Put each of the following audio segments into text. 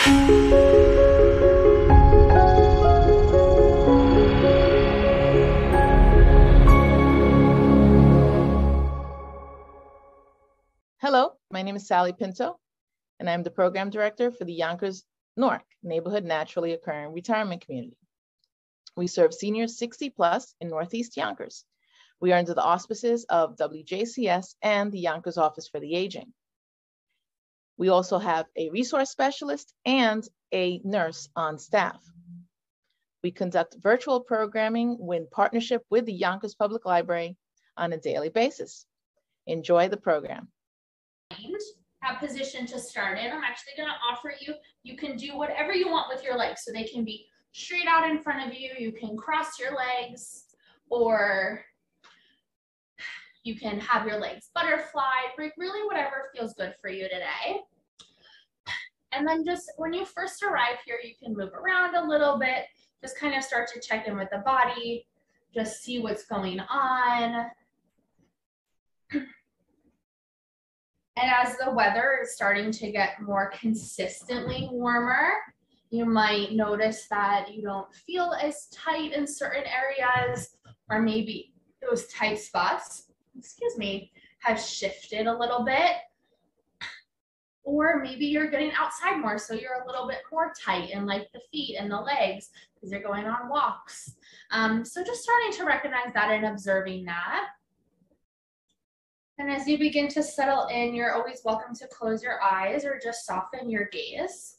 Hello, my name is Sally Pinto, and I'm the Program Director for the Yonkers Newark Neighborhood Naturally Occurring Retirement Community. We serve seniors 60 plus in Northeast Yonkers. We are under the auspices of WJCS and the Yonkers Office for the Aging. We also have a resource specialist and a nurse on staff. We conduct virtual programming in partnership with the Yonkers Public Library on a daily basis. Enjoy the program. That position to start in, I'm actually going to offer you, you can do whatever you want with your legs. So they can be straight out in front of you. You can cross your legs, or you can have your legs butterfly, really whatever feels good for you today. And then just when you first arrive here, you can move around a little bit, just kind of start to check in with the body, just see what's going on. And as the weather is starting to get more consistently warmer, you might notice that you don't feel as tight in certain areas, or maybe those tight spots, have shifted a little bit. Or maybe you're getting outside more, so you're a little bit more tight in like the feet and the legs because you're going on walks. So just starting to recognize that and observing that. And as you begin to settle in, you're always welcome to close your eyes or just soften your gaze.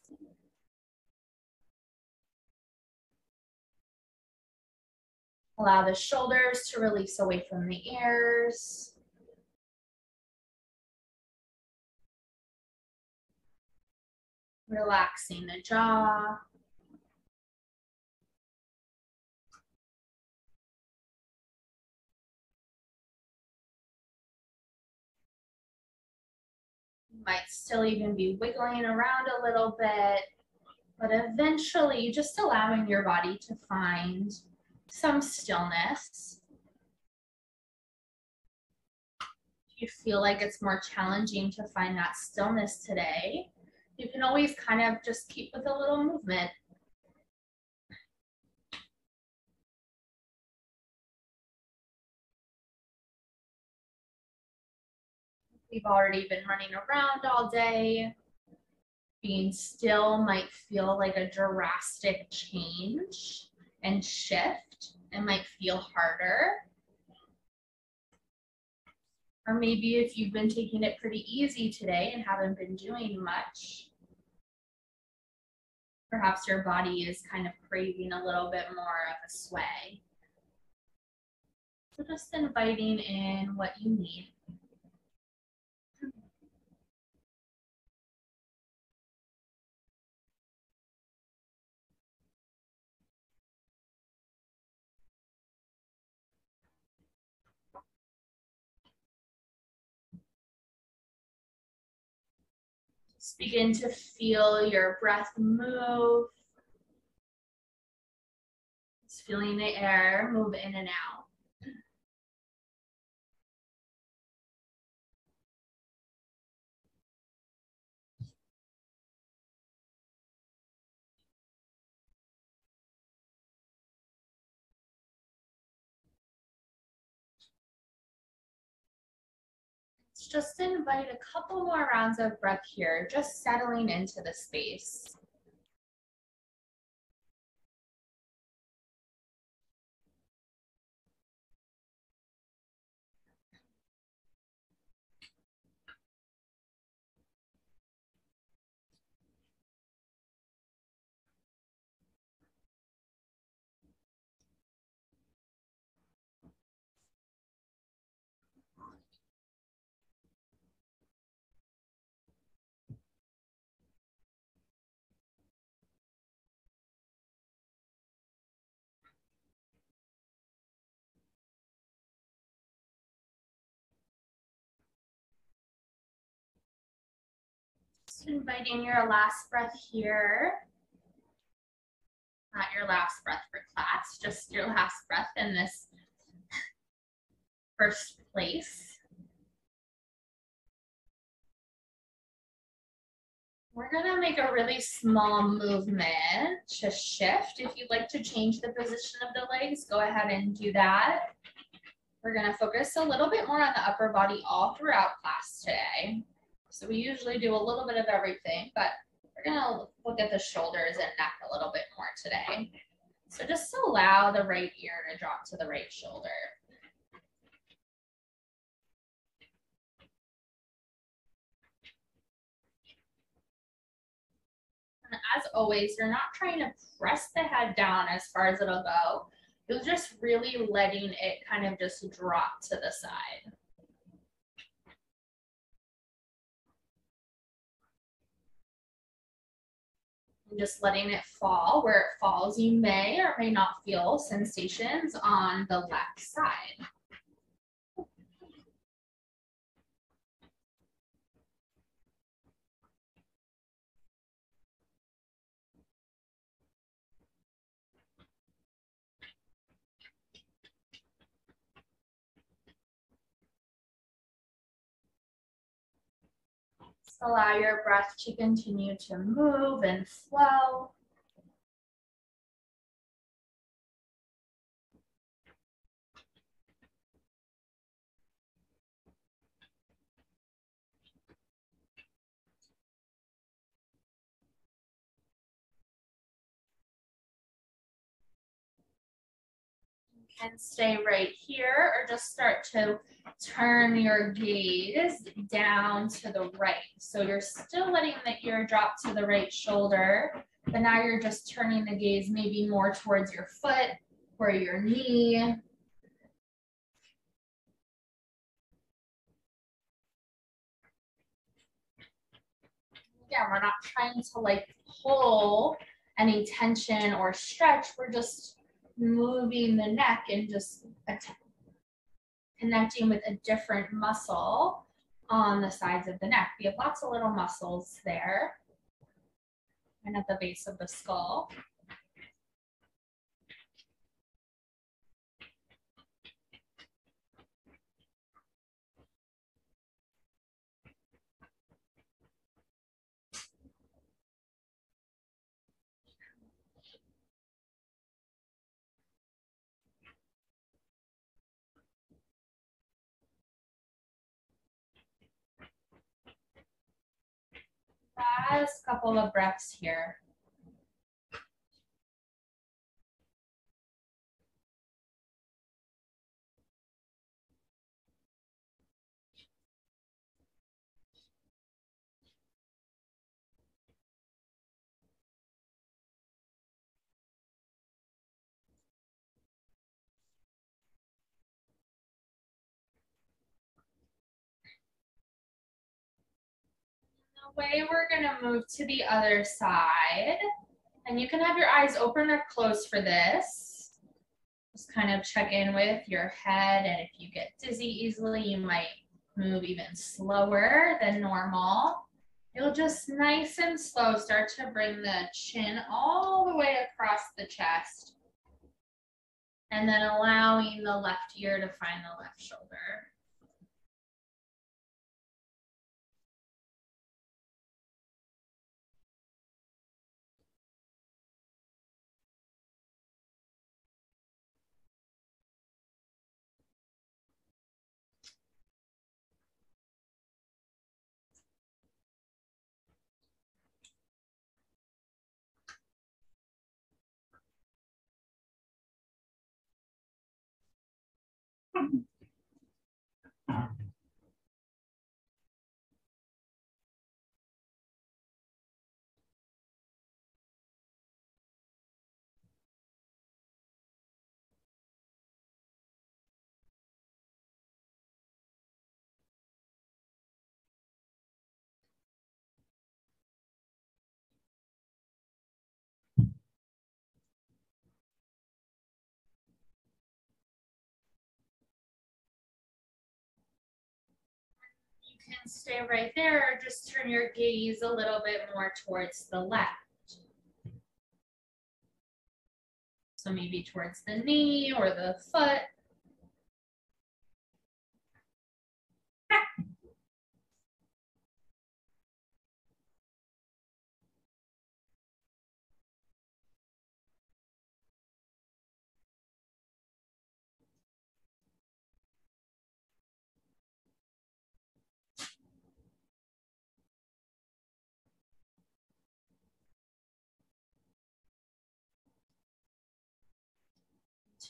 Allow the shoulders to release away from the ears. Relaxing the jaw. Might still even be wiggling around a little bit, but eventually just allowing your body to find some stillness. If you feel like it's more challenging to find that stillness today, you can always kind of just keep with a little movement. We've already been running around all day. Being still might feel like a drastic change and shift. It might feel harder. Or maybe if you've been taking it pretty easy today and haven't been doing much, perhaps your body is kind of craving a little bit more of a sway. So just inviting in what you need. Just begin to feel your breath move. Just feeling the air move in and out. Just invite a couple more rounds of breath here, just settling into the space. Just inviting your last breath here. Not your last breath for class, just your last breath in this first place. We're gonna make a really small movement to shift. If you'd like to change the position of the legs, go ahead and do that. We're gonna focus a little bit more on the upper body all throughout class today. So we usually do a little bit of everything, but we're gonna look at the shoulders and neck a little bit more today. So just allow the right ear to drop to the right shoulder. And as always, you're not trying to press the head down as far as it'll go. You're just really letting it kind of just drop to the side. And just letting it fall. Where it falls, you may or may not feel sensations on the left side. Just allow your breath to continue to move and flow. And stay right here, or just start to turn your gaze down to the right. So you're still letting the ear drop to the right shoulder, but now you're just turning the gaze maybe more towards your foot or your knee. Again, we're not trying to like pull any tension or stretch. We're just moving the neck and just connecting with a different muscle on the sides of the neck. We have lots of little muscles there and at the base of the skull. Last couple of breaths here. Way we're gonna move to the other side, and you can have your eyes open or closed for this. Just kind of check in with your head, and if you get dizzy easily, you might move even slower than normal. You'll just nice and slow start to bring the chin all the way across the chest, and then allowing the left ear to find the left shoulder. You can stay right there or just turn your gaze a little bit more towards the left. So maybe towards the knee or the foot.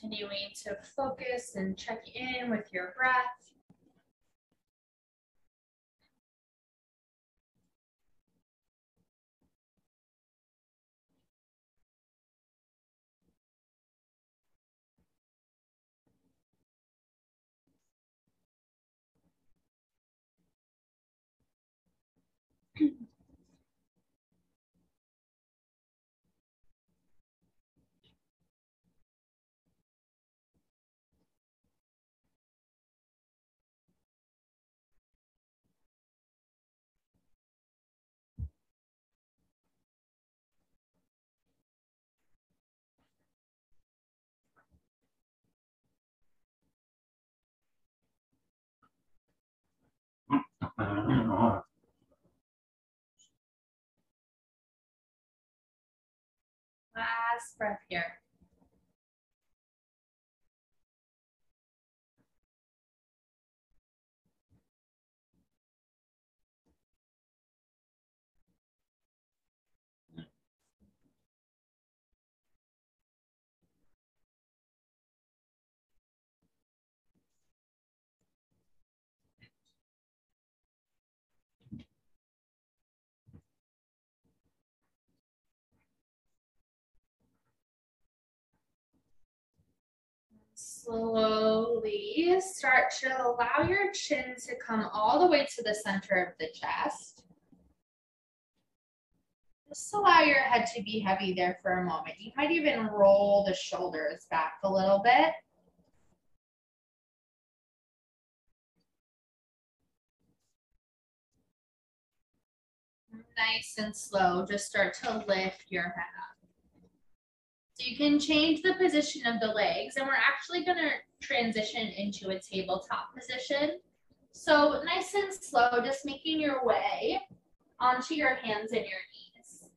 Continuing to focus and check in with your breath. Last breath here. Slowly start to allow your chin to come all the way to the center of the chest. Just allow your head to be heavy there for a moment. You might even roll the shoulders back a little bit. Nice and slow, just start to lift your head up. So you can change the position of the legs, and we're actually going to transition into a tabletop position. So nice and slow, just making your way onto your hands and your knees.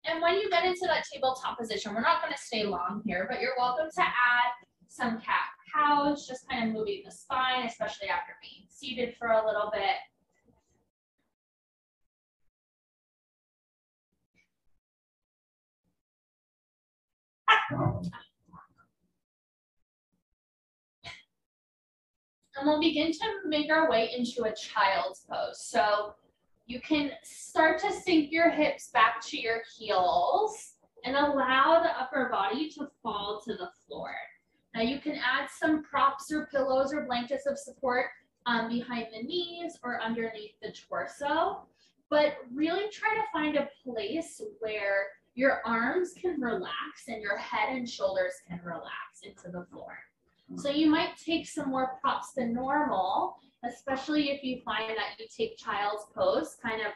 And when you get into that tabletop position, we're not going to stay long here, but you're welcome to add some cat-cows, just kind of moving the spine, especially after being seated for a little bit. And we'll begin to make our way into a child's pose. So you can start to sink your hips back to your heels and allow the upper body to fall to the floor. Now you can add some props or pillows or blankets of support behind the knees or underneath the torso, but really try to find a place where your arms can relax and your head and shoulders can relax into the floor. So you might take some more props than normal, especially if you find that you take child's pose, kind of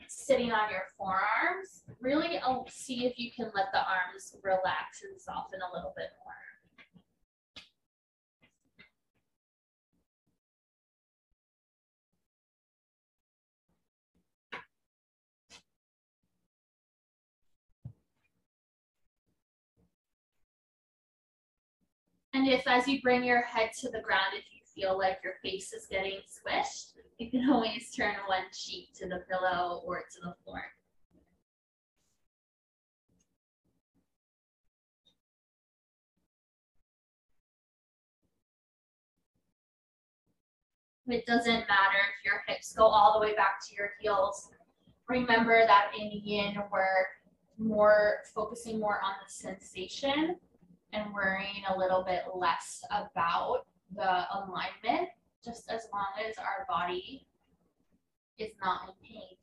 sitting on your forearms. Really see if you can let the arms relax and soften a little bit more. And if as you bring your head to the ground, if you feel like your face is getting squished, you can always turn one cheek to the pillow or to the floor. It doesn't matter if your hips go all the way back to your heels. Remember that in Yin, we're focusing more on the sensation and worrying a little bit less about the alignment, just as long as our body is not in pain.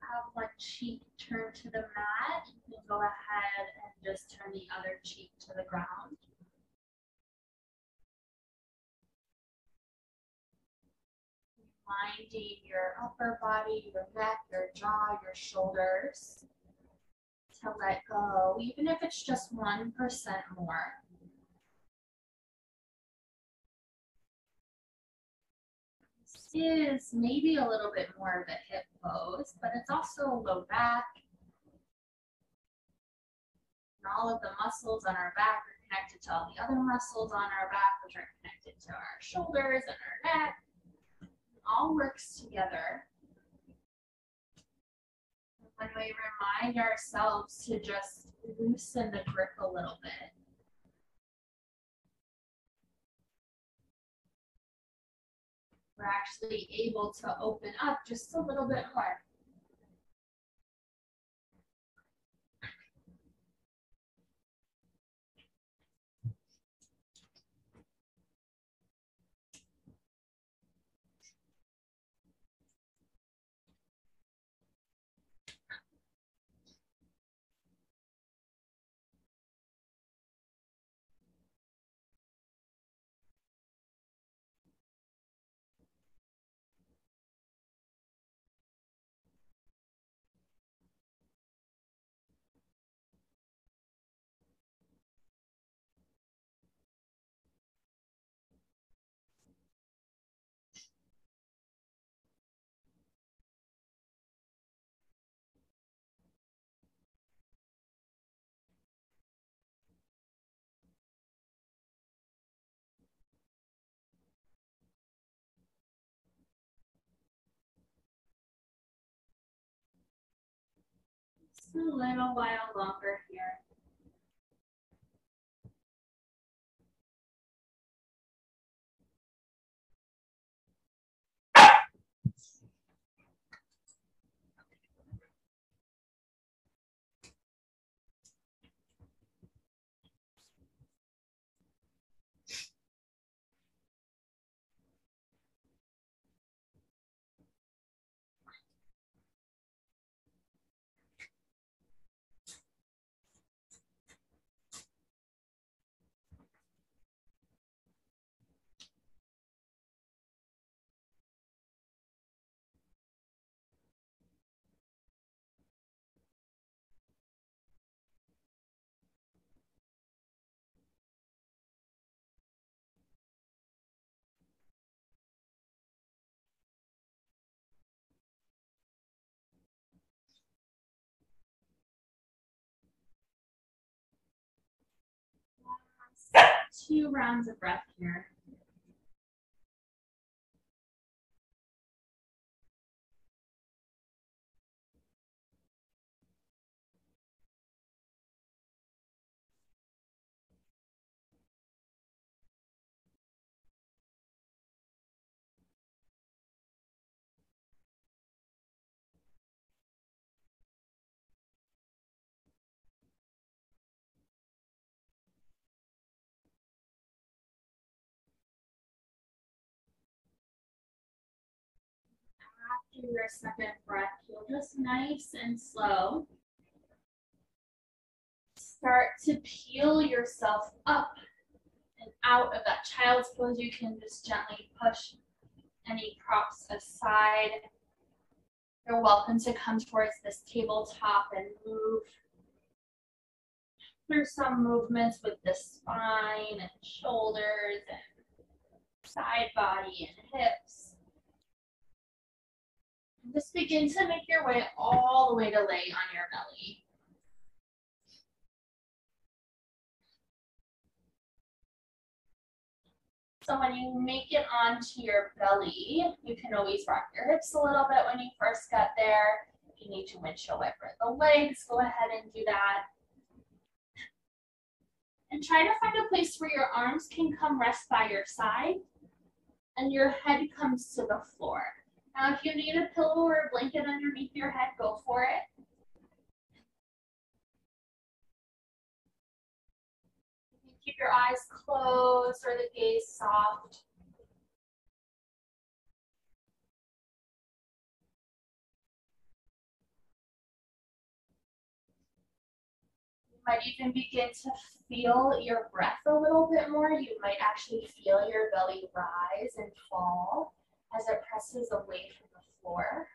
have one cheek turned to the mat, you can go ahead and just turn the other cheek to the ground. Minding your upper body, your neck, your jaw, your shoulders to let go, even if it's just 1% more. This is maybe a little bit more of a hip pose, but it's also a low back. And all of the muscles on our back are connected to all the other muscles on our back, which are connected to our shoulders and our neck. It all works together. When we remind ourselves to just loosen the grip a little bit. We're actually able to open up just a little bit more. Just a little while longer here. Last 2 rounds of breath here. After your second breath, you'll just nice and slow start to peel yourself up and out of that child's pose. You can just gently push any props aside. You're welcome to come towards this tabletop and move through some movements with the spine and shoulders and side body and hips. And just begin to make your way all the way to lay on your belly. So when you make it onto your belly, you can always rock your hips a little bit when you first get there. If you need to windshield wiper the legs, go ahead and do that. And try to find a place where your arms can come rest by your side and your head comes to the floor. Now, if you need a pillow or a blanket underneath your head, go for it. You can keep your eyes closed or the gaze soft. Might even begin to feel your breath a little bit more. You might actually feel your belly rise and fall as it presses away from the floor.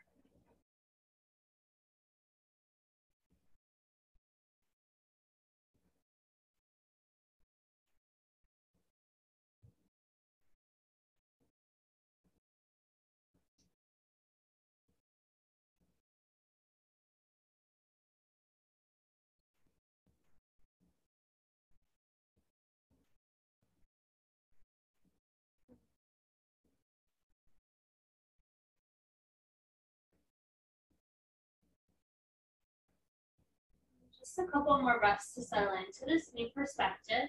Just a couple more breaths to settle into this new perspective.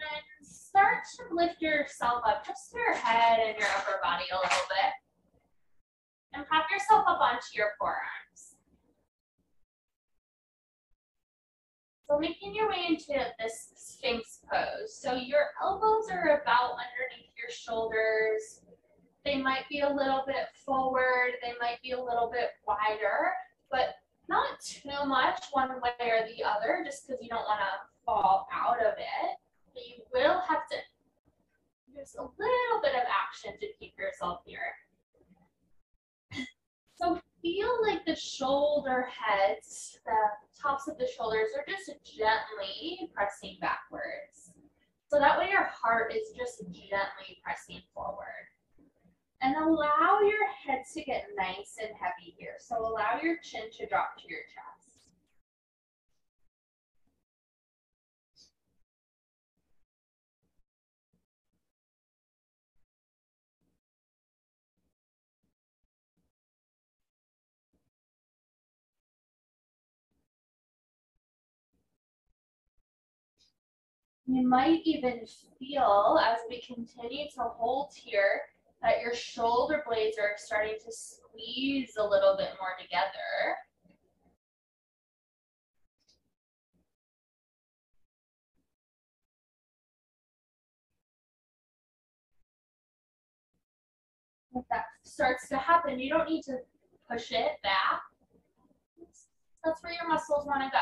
And start to lift yourself up, just your head and your upper body a little bit. And prop yourself up onto your forearms. So making your way into this Sphinx pose. So your elbows are about underneath your shoulders. They might be a little bit forward. They might be a little bit wider, but not too much one way or the other, just because you don't want to fall out of it. But you will have to use a little bit of action to keep yourself here. So feel like the shoulder heads, the tops of the shoulders are just gently pressing backwards. So that way your heart is just gently pressing forward. And allow your head to get nice and heavy here. So allow your chin to drop to your chest. You might even feel, as we continue to hold here, that your shoulder blades are starting to squeeze a little bit more together. If that starts to happen, you don't need to push it back. That's where your muscles want to go.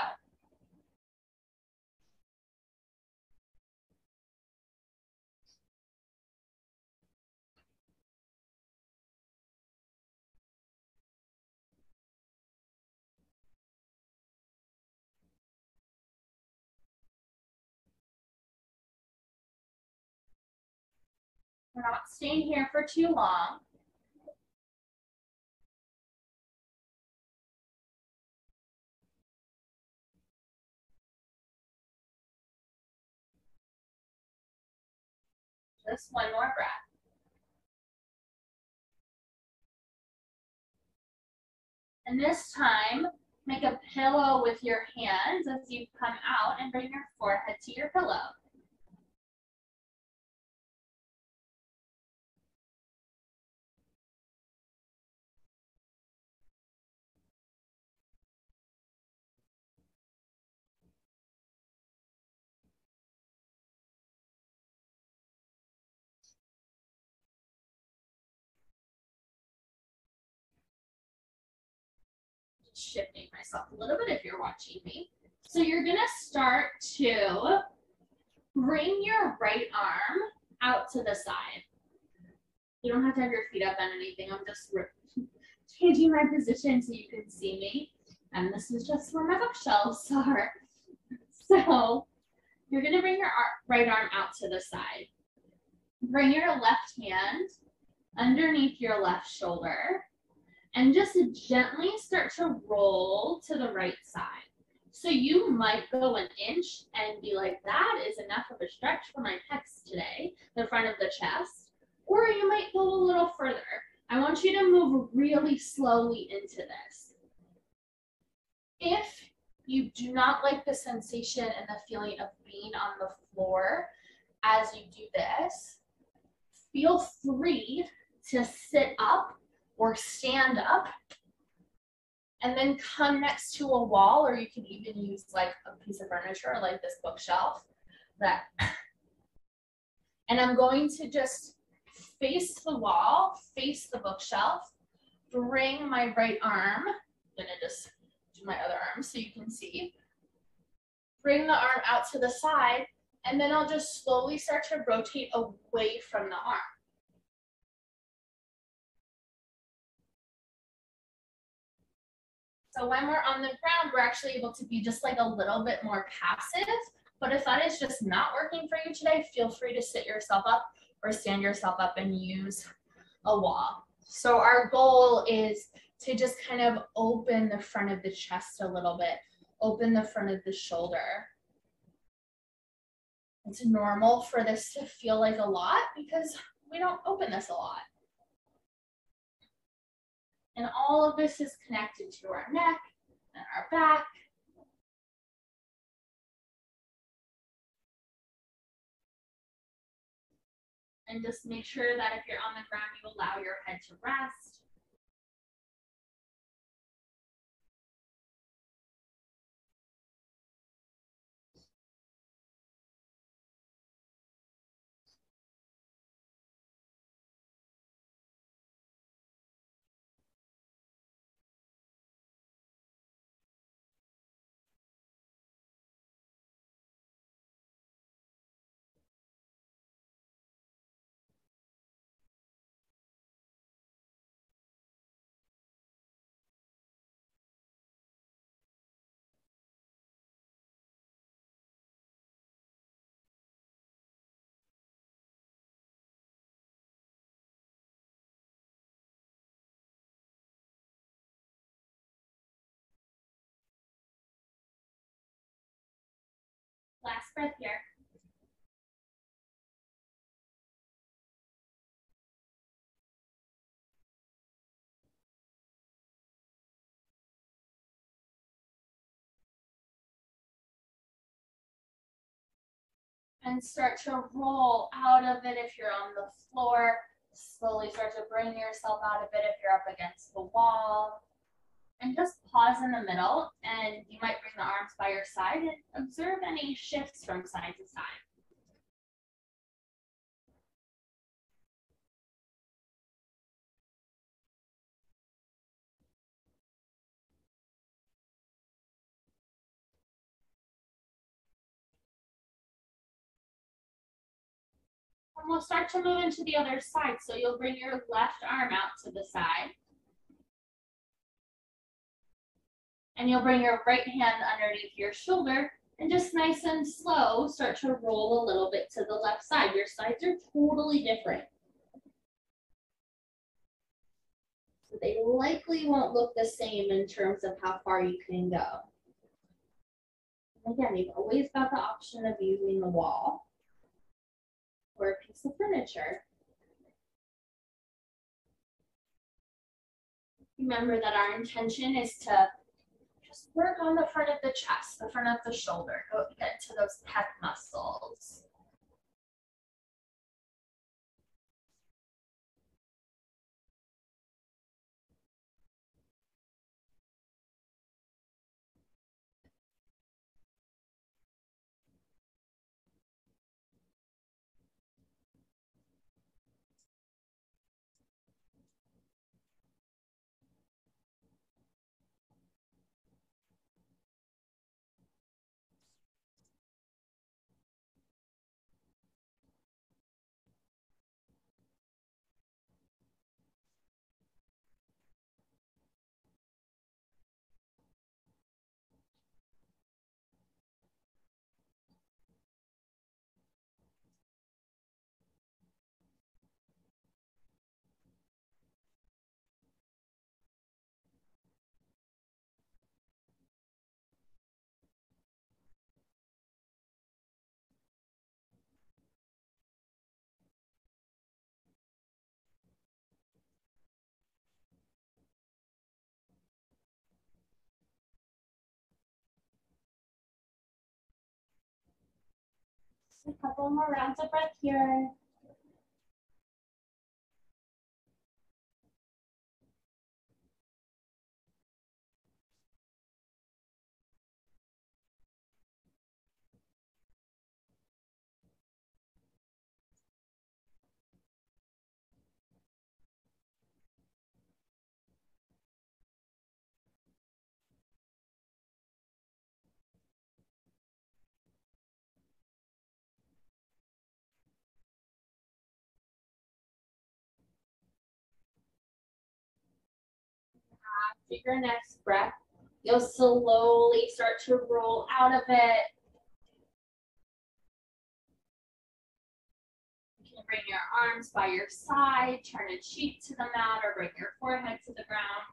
We're not staying here for too long. Just one more breath. And this time, make a pillow with your hands as you come out and bring your forehead to your pillow. Shifting myself a little bit if you're watching me. So you're gonna start to bring your right arm out to the side. You don't have to have your feet up on anything. I'm just changing my position so you can see me. And this is just where my bookshelves are. So you're gonna bring your right arm out to the side. Bring your left hand underneath your left shoulder. And just gently start to roll to the right side. So you might go an inch and be like, that is enough of a stretch for my pecs today, the front of the chest. Or you might go a little further. I want you to move really slowly into this. If you do not like the sensation and the feeling of being on the floor as you do this, feel free to sit up or stand up and then come next to a wall, or you can even use like a piece of furniture like this bookshelf. And I'm going to just face the wall, face the bookshelf, bring my right arm, I'm gonna just do my other arm so you can see. Bring the arm out to the side, and then I'll just slowly start to rotate away from the arm. So when we're on the ground, we're actually able to be just like a little bit more passive. But if that is just not working for you today, feel free to sit yourself up or stand yourself up and use a wall. So our goal is to just kind of open the front of the chest a little bit, open the front of the shoulder. It's normal for this to feel like a lot because we don't open this a lot. And all of this is connected to our neck and our back. And just make sure that if you're on the ground, you allow your head to rest. Last breath here. And start to roll out of it if you're on the floor. Slowly start to bring yourself out of it if you're up against the wall. And just pause in the middle, and you might bring the arms by your side and observe any shifts from side to side. And we'll start to move into the other side. So you'll bring your left arm out to the side. And you'll bring your right hand underneath your shoulder and just nice and slow start to roll a little bit to the left side. Your sides are totally different. So they likely won't look the same in terms of how far you can go. And again, you've always got the option of using the wall or a piece of furniture. Remember that our intention is to just work on the front of the chest, the front of the shoulder, get to those pec muscles. A couple more rounds of breath here. After your next breath, you'll slowly start to roll out of it. You can bring your arms by your side, turn a cheek to the mat, or bring your forehead to the ground.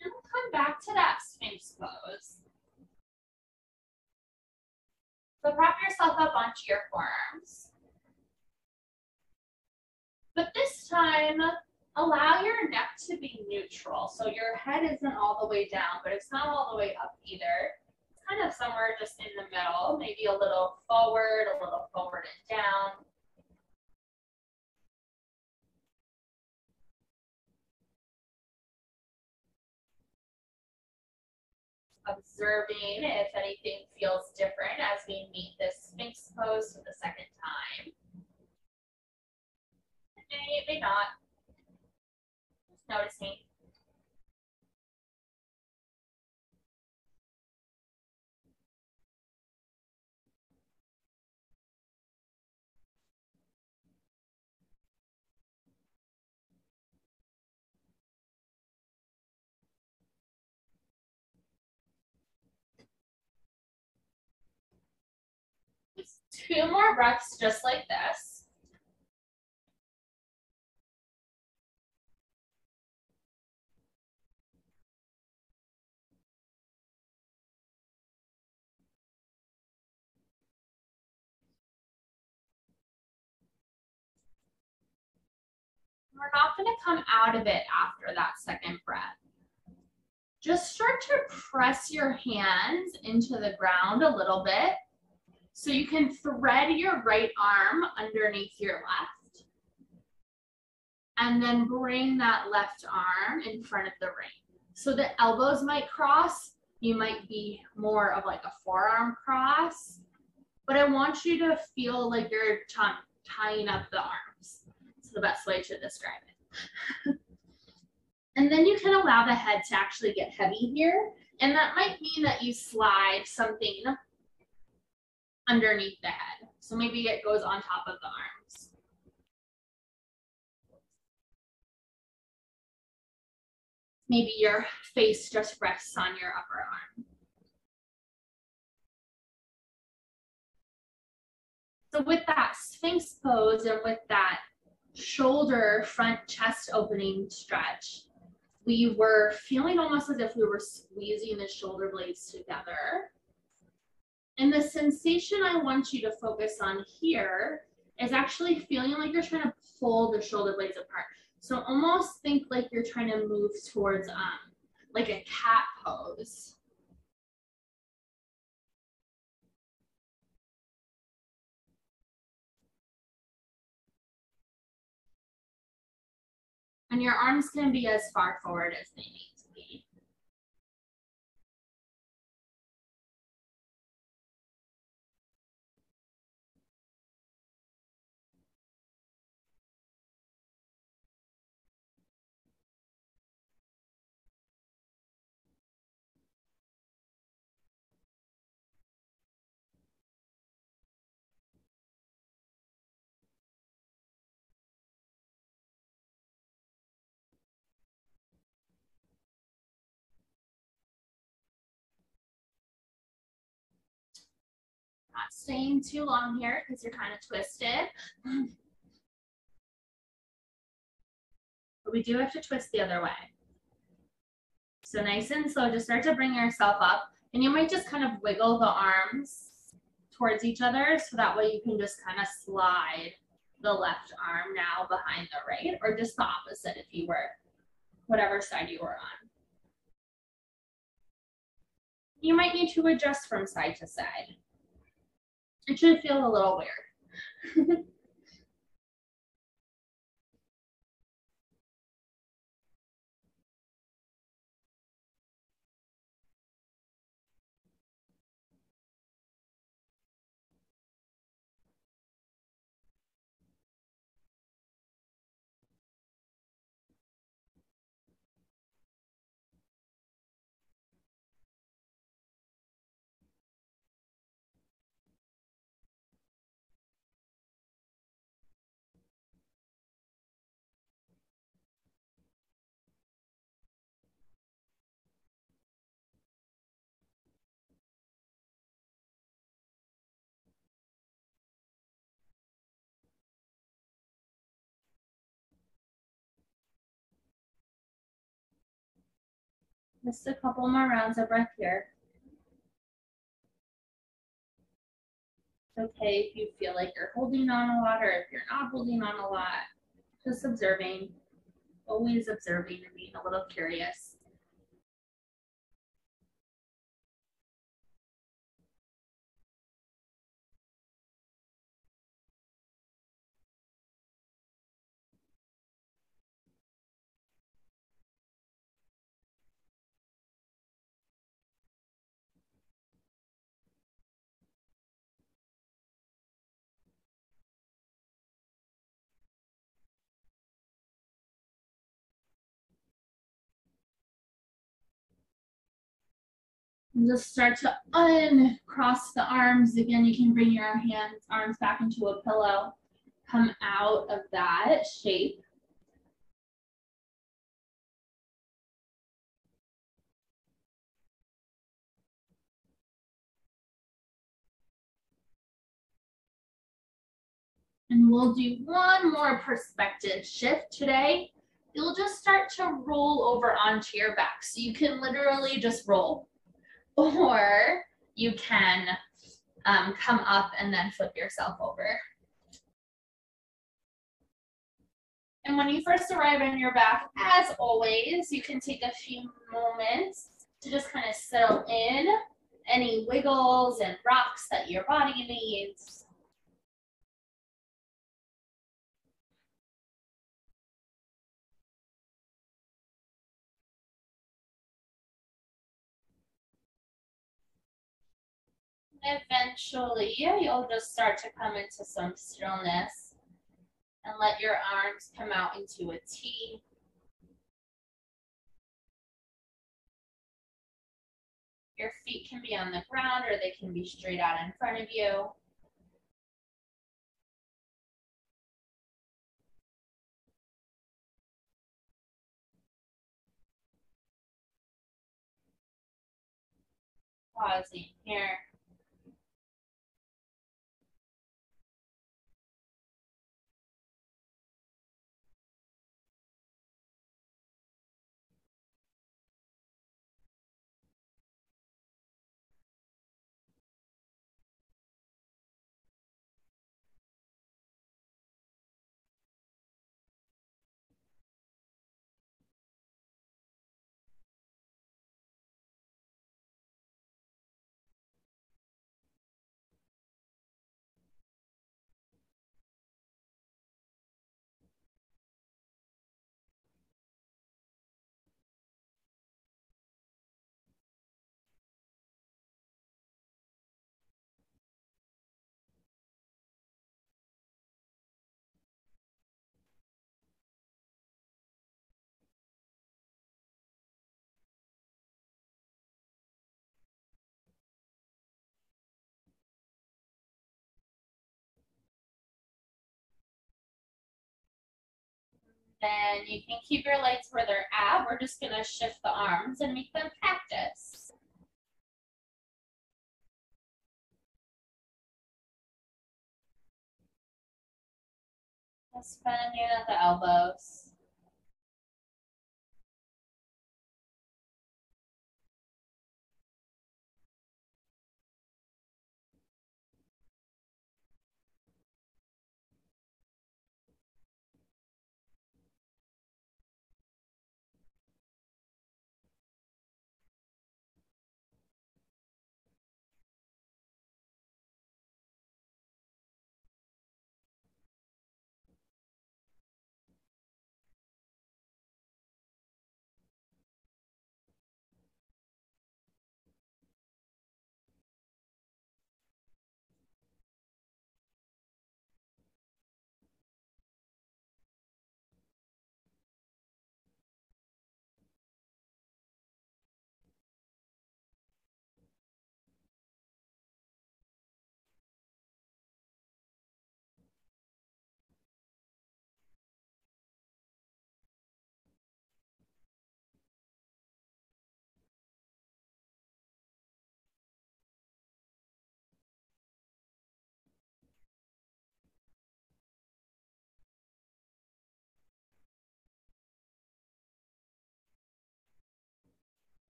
And we'll come back to that Sphinx pose. So prop yourself up onto your forearms. But this time, allow your neck to be neutral. So your head isn't all the way down, but it's not all the way up either. It's kind of somewhere just in the middle, maybe a little forward and down. Observing if anything feels different as we meet this Sphinx pose for the second time. It may not. Just noticing. Just 2 more breaths just like this. We're not going to come out of it after that second breath. Just start to press your hands into the ground a little bit so you can thread your right arm underneath your left. And then bring that left arm in front of the ring. So the elbows might cross. You might be more of like a forearm cross. But I want you to feel like you're tying up the arms. It's the best way to describe it. And then you can allow the head to actually get heavy here. And that might mean that you slide something underneath the head. So maybe it goes on top of the arms. Maybe your face just rests on your upper arm. So with that Sphinx pose and with that shoulder front chest opening stretch, we were feeling almost as if we were squeezing the shoulder blades together. And the sensation I want you to focus on here is actually feeling like you're trying to pull the shoulder blades apart. So almost think like you're trying to move towards like a cat pose. And your arms can be as far forward as they need to be. Not staying too long here because you're kind of twisted. But we do have to twist the other way. So nice and slow, just start to bring yourself up. And you might just kind of wiggle the arms towards each other so that way you can just kind of slide the left arm now behind the right, or just the opposite if you were, whatever side you were on. You might need to adjust from side to side. It should feel a little weird. Just a couple more rounds of breath here. It's okay if you feel like you're holding on a lot or if you're not holding on a lot. Just observing, always observing and being a little curious. And just start to uncross the arms. Again, you can bring your arms back into a pillow. Come out of that shape. And we'll do one more perspective shift today. You'll just start to roll over onto your back. So you can literally just roll. Or you can come up and then flip yourself over. And when you first arrive on your back, as always, you can take a few moments to just kind of settle in any wiggles and rocks that your body needs. Eventually, you'll just start to come into some stillness and let your arms come out into a T. Your feet can be on the ground or they can be straight out in front of you. Pausing here. Then you can keep your legs where they're at. We're just going to shift the arms and make them cactus. Just bending at the elbows.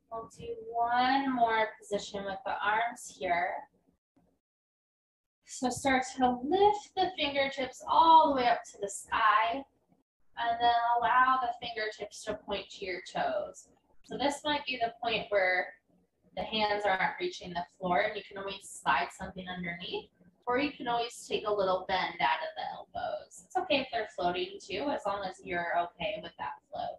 We'll do one more position with the arms here. So start to lift the fingertips all the way up to the sky, and then allow the fingertips to point to your toes. So this might be the point where the hands aren't reaching the floor, and you can always slide something underneath, or you can always take a little bend out of the elbows. It's okay if they're floating too, as long as you're okay with that float.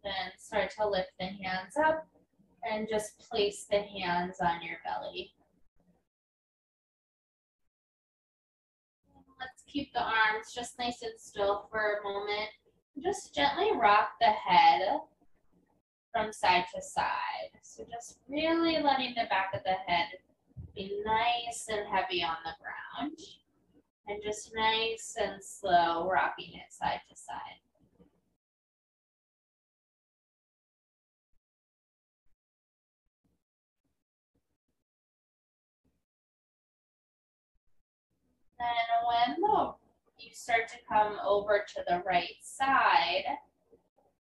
Then start to lift the hands up and just place the hands on your belly. Let's keep the arms just nice and still for a moment. Just gently rock the head from side to side. So just really letting the back of the head be nice and heavy on the ground. And just nice and slow, rocking it side to side. Then when you start to come over to the right side,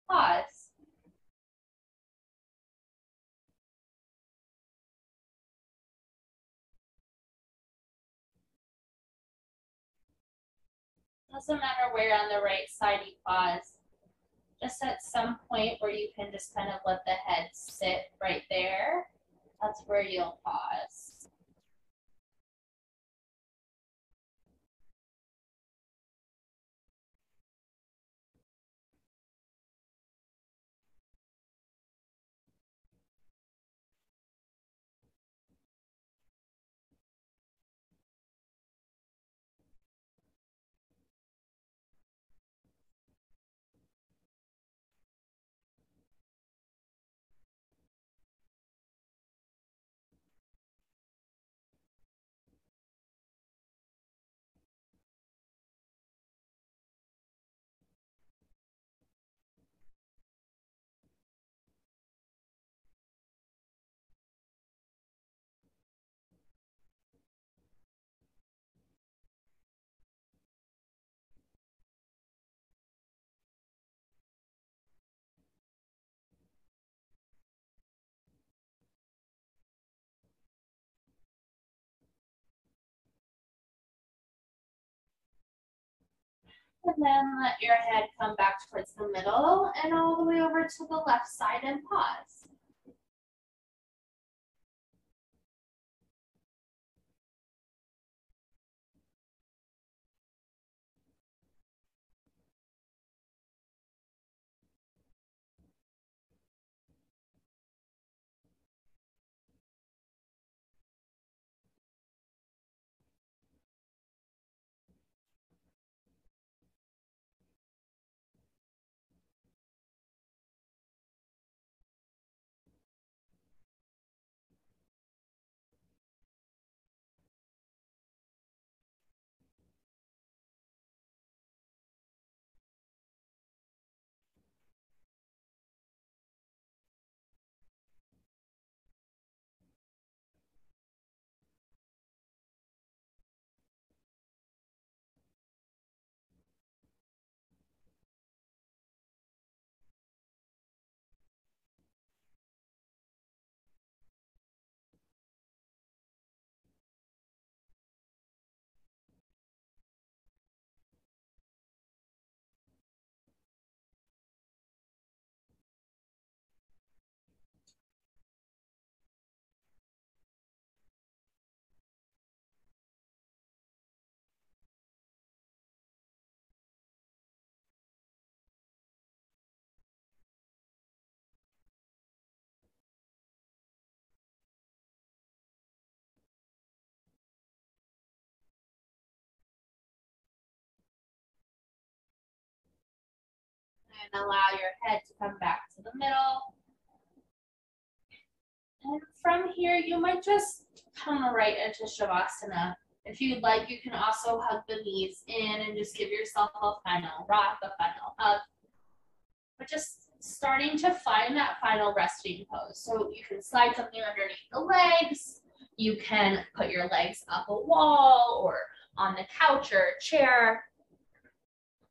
pause. Doesn't matter where on the right side you pause. Just at some point where you can just kind of let the head sit right there, that's where you'll pause. And then let your head come back towards the middle and all the way over to the left side and pause. And allow your head to come back to the middle. And from here, you might just come right into Shavasana. If you'd like, you can also hug the knees in and just give yourself a final rock, a final hug. But just starting to find that final resting pose. So you can slide something underneath the legs. You can put your legs up a wall or on the couch or a chair.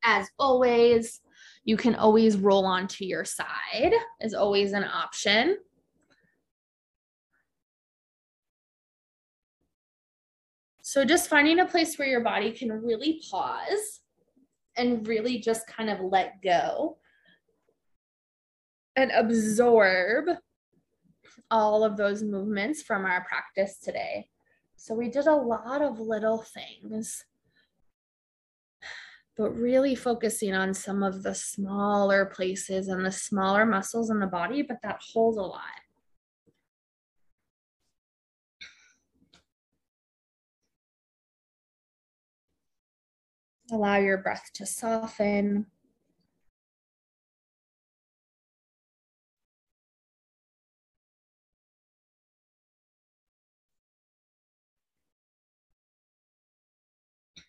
As always, you can always roll onto your side, is always an option. So just finding a place where your body can really pause and really just kind of let go and absorb all of those movements from our practice today. So we did a lot of little things, but really focusing on some of the smaller places and the smaller muscles in the body, but that hold a lot. Allow your breath to soften.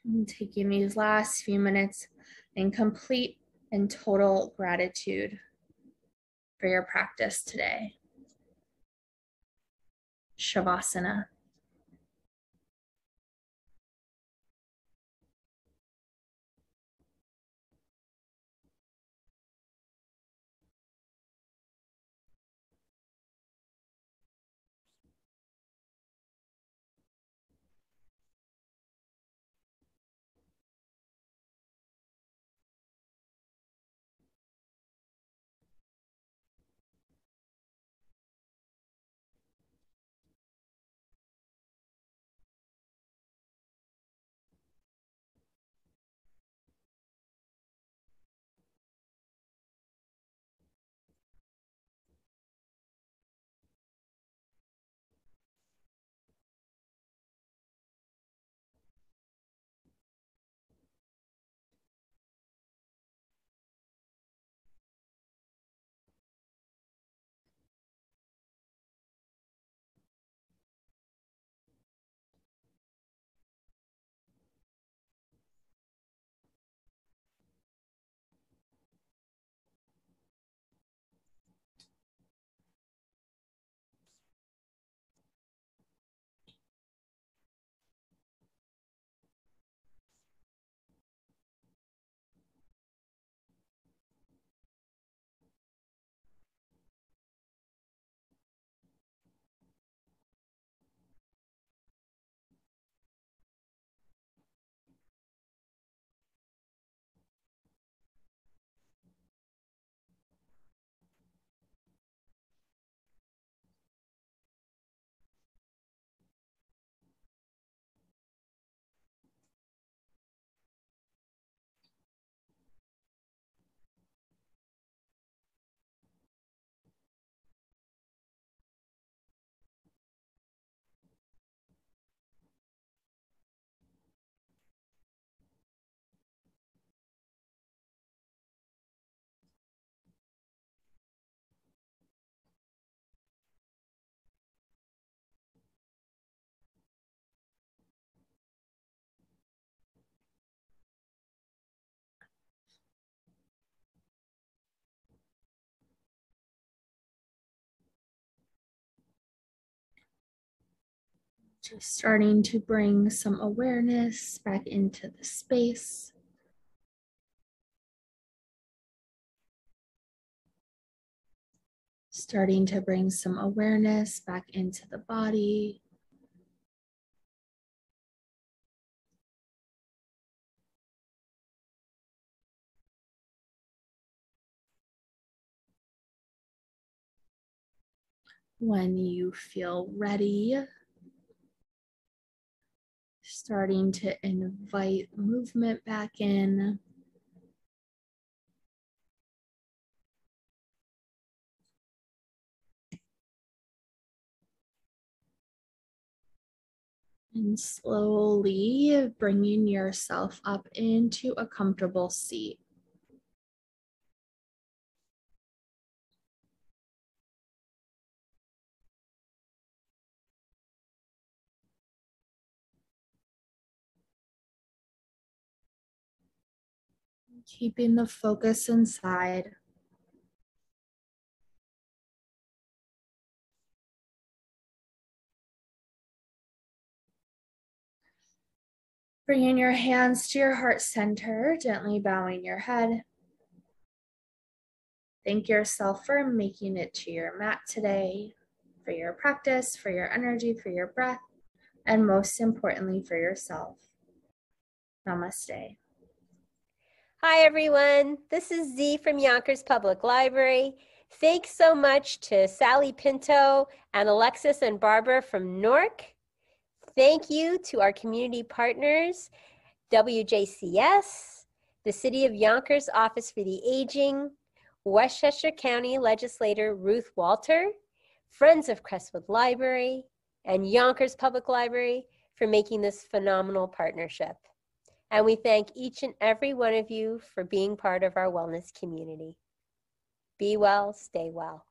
And taking these last few minutes in complete and total gratitude for your practice today. Shavasana. Just starting to bring some awareness back into the space. Starting to bring some awareness back into the body. When you feel ready, starting to invite movement back in. And slowly bringing yourself up into a comfortable seat. Keeping the focus inside. Bringing your hands to your heart center, gently bowing your head. Thank yourself for making it to your mat today, for your practice, for your energy, for your breath, and most importantly, for yourself. Namaste. Hi, everyone. This is Z from Yonkers Public Library. Thanks so much to Sally Pinto and Alexis and Barbara from Newark. Thank you to our community partners, WJCS, the City of Yonkers Office for the Aging, Westchester County Legislator Ruth Walter, Friends of Crestwood Library, and Yonkers Public Library for making this phenomenal partnership. And we thank each and every one of you for being part of our wellness community. Be well, stay well.